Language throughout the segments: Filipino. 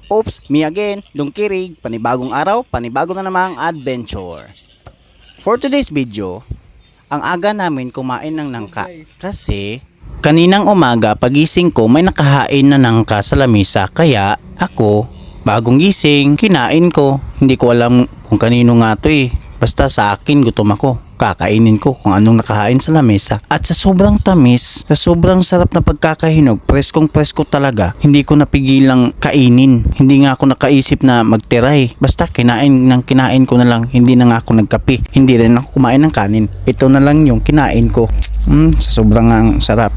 Oops, me again, Lungkirig, panibagong araw, panibago na namang adventure. For today's video, ang aga namin kumain ng nangka kasi kaninang umaga pagising ko may nakahain na nangka sa lamesa kaya ako bagong gising kinain ko. Hindi ko alam kung kanino nga to eh. Basta sa akin gutom ako. Kakainin ko kung anong nakahain sa lamesa. At sa sobrang tamis, sa sobrang sarap na pagkakahinog, preskong presko talaga, hindi ko napigilang kainin. Hindi nga ako nakaisip na magtiray. Basta kinain ko na lang. Hindi na nga ako nagkape. Hindi rin ako kumain ng kanin. Ito na lang yung kinain ko. Sa sobrang ang sarap.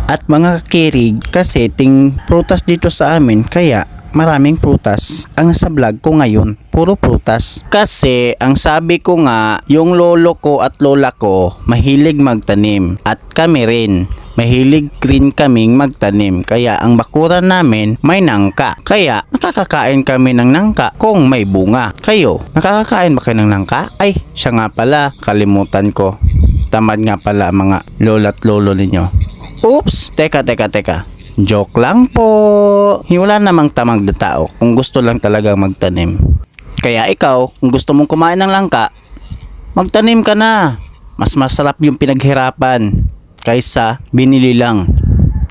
At mga kakirig, kasi ting prutas dito sa amin, kaya maraming prutas. Ang sa vlog ko ngayon, puro prutas. Kasi ang sabi ko nga, yung lolo ko at lola ko mahilig magtanim. At kami rin, mahilig rin kaming magtanim. Kaya ang bakuran namin may nangka. Kaya nakakakain kami ng nangka kung may bunga. Kayo, nakakakain ba kayo ng nangka? Ay, siya nga pala, kalimutan ko. Tamad nga pala mga lola at lolo ninyo. Oops! Teka. Joke lang po. Wala namang tamang na tao kung gusto lang talagang magtanim. Kaya ikaw, kung gusto mong kumain ng langka, magtanim ka na. Mas masarap yung pinaghirapan kaysa binili lang.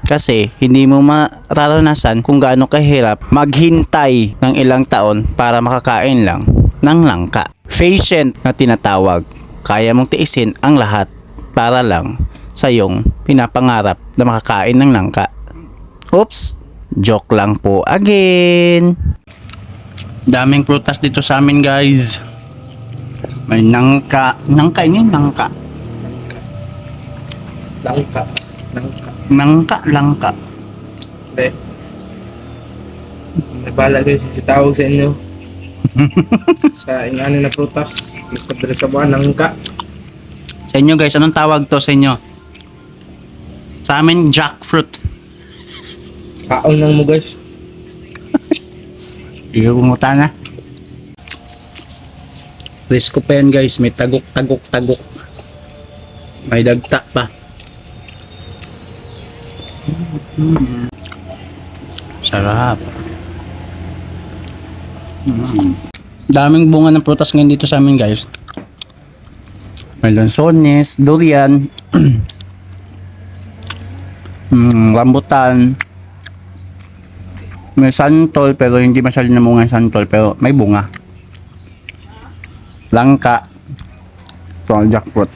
Kasi hindi mo mararanasan kung gaano kahirap maghintay ng ilang taon para makakain lang ng langka. Patient na tinatawag. Kaya mong tiisin ang lahat para lang sa iyong pinapangarap na makakain ng langka. Oops, joke lang po again. Daming prutas dito sa amin guys. May nangka. Nangka. Hindi. Nabala kayo si tawag sa inyo. Sa ingano na prutas. Sa buwan, nangka. Sa inyo guys, anong tawag to sa inyo? Sa amin, jackfruit. Kaon lang mo guys. Iyo pumunta na. Presko pa yan guys. May tagok. May dagta pa. Sarap. Daming bunga ng prutas ngayon dito sa amin guys. May lansones, durian, rambutan. May santol pero hindi masyado namunga yung santol pero may bunga. Langka. Ito ang jackfruit.